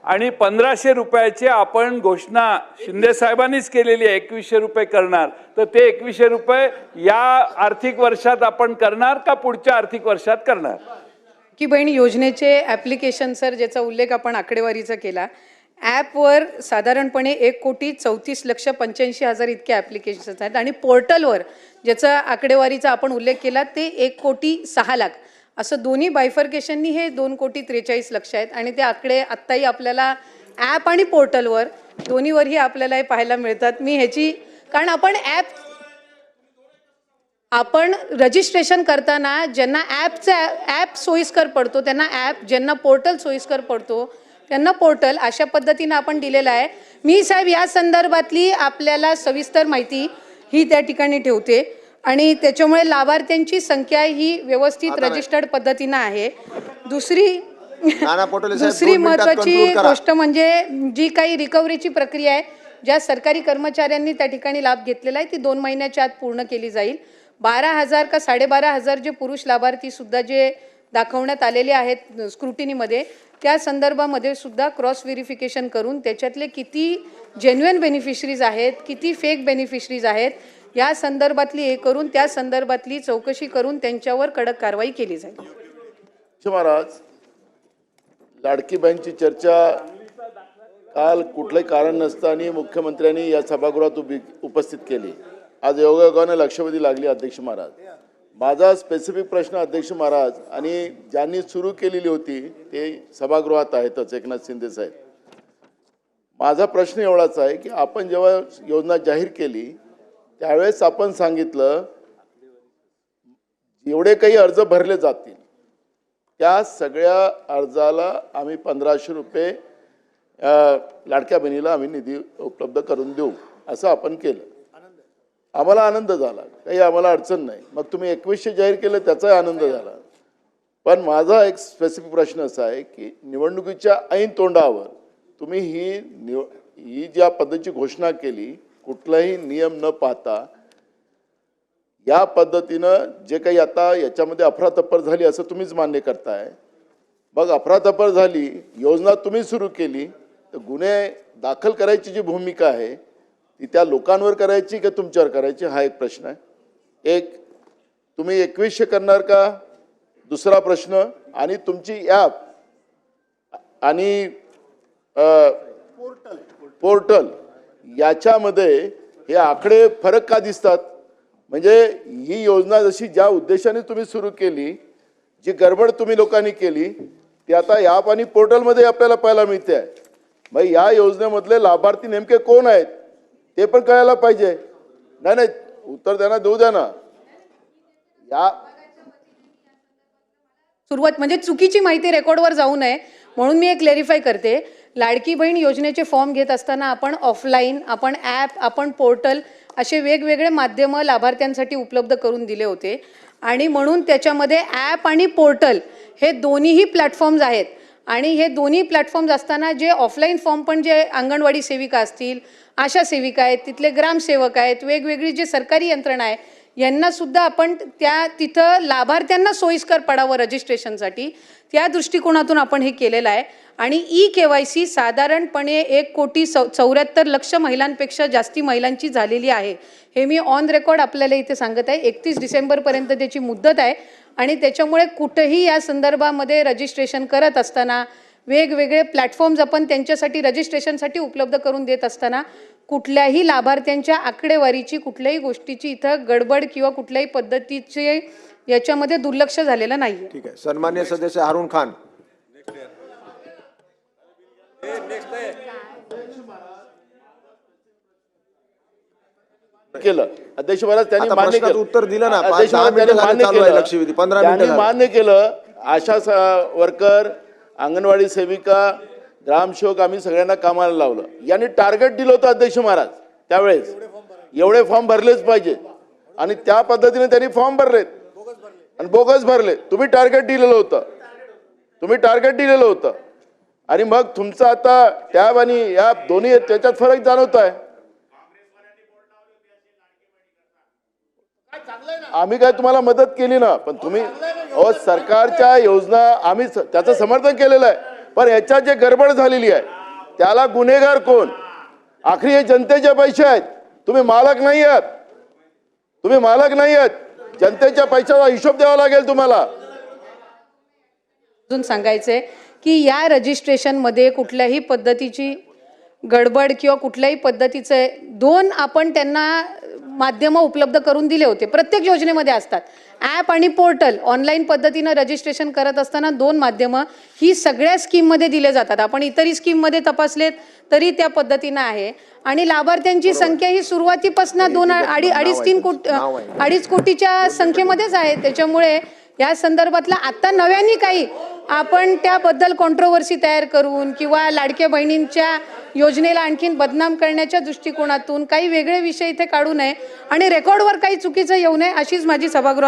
आणि 1500 रुपयाची आपण घोषणा शिंदे साहेबांनीच केलेली आहे, 2100 रुपये करणार. तर ते 2100 रुपये या आर्थिक वर्षात आपण करणार का पुढच्या आर्थिक वर्षात करणार? की बहीण योजनेचे ॲप्लिकेशन सर, ज्याचा उल्लेख आपण आकडेवारीचा केला, ॲपवर साधारणपणे 1,34,85,000 इतके ॲप्लिकेशन्स आहेत आणि पोर्टलवर ज्याचा आकडेवारीचा आपण उल्लेख केला ते 1,06,00,000. असं दोन्ही बायफर्केशननी हे 2,43,00,000 आहेत आणि ते आकडे आत्ताही आपल्याला ॲप आणि पोर्टलवर दोन्हीवरही आपल्याला हे पाहायला मिळतात. मी ह्याची कारण आपण रजिस्ट्रेशन करताना ज्यांना ॲप सोयीस्कर पडतो त्यांना ॲप, ज्यांना पोर्टल सोयीस्कर पडतो त्यांना पोर्टल, अशा पद्धतीनं आपण दिलेलं आहे. मी साहेब या संदर्भातली आपल्याला सविस्तर माहिती ही त्या ठिकाणी ठेवते आणि त्याच्यामुळे लाभार्थ्यांची संख्या ही व्यवस्थित रजिस्टर्ड पद्धतीनं आहे. दुसरी महत्त्वाची गोष्ट म्हणजे जी काही रिकव्हरीची प्रक्रिया आहे, ज्या सरकारी कर्मचाऱ्यांनी त्या ठिकाणी लाभ घेतलेला आहे ती 2 महिन्याच्या आत पूर्ण केली जाईल. 12,000 का 12,500 जे पुरुष लाभार्थी सुद्धा जे दाखवण्यात आलेले आहेत स्क्रुटिनीमध्ये, त्या संदर्भामध्ये सुद्धा क्रॉस व्हेरिफिकेशन करून त्याच्यातले किती जेन्युइन बेनिफिशरीज आहेत, किती फेक बेनिफिशरीज आहेत, या संदर्भातली हे करून त्या संदर्भातली चौकशी करून त्यांच्यावर कडक कारवाई केली जाईल. महाराज, लाडकी बहीणची चर्चा काल कुठलंही कारण नसताना मुख्यमंत्र्यांनी या सभागृहात उपस्थित केली. आज योगायोगाने लक्षवेधी लागली. अध्यक्ष महाराज, माझा स्पेसिफिक प्रश्न अध्यक्ष महाराज, आणि ज्यांनी सुरू केलेली होती ते सभागृहात आहेतच, एकनाथ शिंदे साहेब. माझा प्रश्न एवढाच आहे की आपण जेव्हा योजना जाहीर केली त्यावेळेस आपण सांगितलं एवढे काही अर्ज भरले जातील त्या सगळ्या अर्जाला आम्ही 1500 रुपये लाडक्या बहिणीला आम्ही निधी उपलब्ध करून देऊ, असं आपण केलं. आम्हाला आनंद झाला, काही आम्हाला अडचण नाही. मग तुम्ही 2100 जाहीर केलं त्याचाही आनंद झाला. पण माझा एक स्पेसिफिक प्रश्न असा आहे की निवडणुकीच्या ऐन तोंडावर तुम्ही ही ज्या पद्धतीची घोषणा केली, कुठलाही नियम न पाहता या पद्धतीनं जे काही आता याच्यामध्ये अफरातफर झाली असं तुम्हीच मान्य करताय. मग अफरातफर झाली, योजना तुम्ही सुरू केली, तर गुन्हे दाखल करायची जी भूमिका आहे ती त्या लोकांवर करायची का तुमच्यावर करायची, हा एक प्रश्न आहे. एक, तुम्ही 2100 करणार का, दुसरा प्रश्न. आणि तुमची ॲप आणि पोर्टल याच्यामध्ये हे आकडे फरक का दिसतात? म्हणजे ही योजना जशी ज्या उद्देशाने तुम्ही सुरू केली, जी गडबड तुम्ही लोकांनी केली ती आता ॲप आणि पोर्टलमध्ये आपल्याला पाहायला मिळते आहे. मग या योजनेमधले लाभार्थी नेमके कोण आहेत ते पण कळायला पाहिजे. नाही, उत्तर द्या ना, देऊ द्या ना. या सुरुवात म्हणजे चुकीची माहिती रेकॉर्डवर जाऊ नये म्हणून मी एक क्लॅरिफाय करते. लाडकी बहीण योजनेचे फॉर्म घेत असताना आपण ऑफलाईन, आपण ॲप, आपण पोर्टल असे वेगवेगळे माध्यमं लाभार्थ्यांसाठी उपलब्ध करून दिले होते आणि म्हणून त्याच्यामध्ये ॲप आणि पोर्टल हे दोन्हीही प्लॅटफॉर्म्स आहेत. आणि हे दोन्ही प्लॅटफॉर्म्स असताना जे ऑफलाईन फॉर्म पण जे अंगणवाडी सेविका असतील, आशा सेविका आहेत, तिथले ग्रामसेवक आहेत, वेगवेगळी जे सरकारी यंत्रणा आहे, यांना सुद्धा आपण तिथं लाभार्थ्यांना सोयीस्कर पडावं रजिस्ट्रेशनसाठी, त्या दृष्टिकोनातून आपण हे केलेलं आहे. आणि KYC साधारणपणे 1,74,00,000 महिलांपेक्षा जास्ती महिलांची झालेली आहे. हे मी ऑन रेकॉर्ड आपल्याला इथे सांगत आहे. 31 डिसेंबरपर्यंत त्याची मुदत आहे आणि त्याच्यामुळे कुठेही या संदर्भामध्ये रजिस्ट्रेशन करत असताना वेगवेगळे प्लॅटफॉर्म्स आपण त्यांच्यासाठी रजिस्ट्रेशनसाठी उपलब्ध करून देत असताना कुठल्याही लाभार्थ्यांच्या आकडेवारीची, कुठल्याही गोष्टीची इथं गडबड किंवा कुठल्याही पद्धतीचे याच्यामध्ये दुर्लक्ष झालेलं नाही. ठीक आहे. सन्मान्य सदस्य हारून खान. केलं अध्यक्ष महाराज, त्यांनी मान्य केलं, उत्तर दिलं ना. अध्यक्ष महाराज त्यांनी मान्य केलं, 15 मिनिटं मान्य केलं. आशा वर्कर, अंगणवाडी सेविका, ग्रामसेवक आम्ही सगळ्यांना कामाला लावलं. यांनी टार्गेट दिलं होतं अध्यक्ष महाराज त्यावेळेस, एवढे फॉर्म भरलेच पाहिजे आणि त्या पद्धतीने त्यांनी फॉर्म भरलेत आणि बोगस भरले. तुम्ही टार्गेट दिलेलं होतं, आणि मग तुमचं आता टॅब आणि या दोन्ही त्याच्यात फरक जाणवत आहे. आम्ही काय तुम्हाला मदत केली ना, पण तुम्ही सरकारच्या योजना आम्ही त्याचं समर्थन केलेलं आहे. पण याच्यात जे गडबड झालेली आहे त्याला गुन्हेगार कोण? आखरी हे जनतेचे पैसे आहेत, तुम्ही मालक नाही आहात, तुम्ही मालक नाही आहात. जनतेच्या पैशाचा हिशोब द्यावा लागेल तुम्हाला. अजून सांगायचंय की या रजिस्ट्रेशनमध्ये कुठल्याही पद्धतीची गडबड किंवा कुठल्याही पद्धतीचे दोन आपण त्यांना माध्यमं उपलब्ध करून दिले होते. प्रत्येक योजनेमध्ये असतात ॲप आणि पोर्टल. ऑनलाईन पद्धतीनं रजिस्ट्रेशन करत असताना दोन माध्यमं ही सगळ्या स्कीममध्ये दिले जातात. आपण इतरही स्कीममध्ये तपासलेत तरी त्या पद्धतीनं आहे. आणि लाभार्थ्यांची संख्या ही सुरुवातीपासून 2-2.5-3 कोटीच्या संख्येमध्येच आहे. त्याच्यामुळे या संदर्भातला आता नव्याने काही आपण त्याबद्दल कॉन्ट्रोवर्सी तयार करून किंवा लाडक्या बहिणींच्या योजनेला आणखीन बदनाम करण्याच्या दृष्टिकोनातून काही वेगळे विषय इथे काढू नये आणि रेकॉर्डवर काही चुकीचं येऊ नये अशीच माझी सभागृह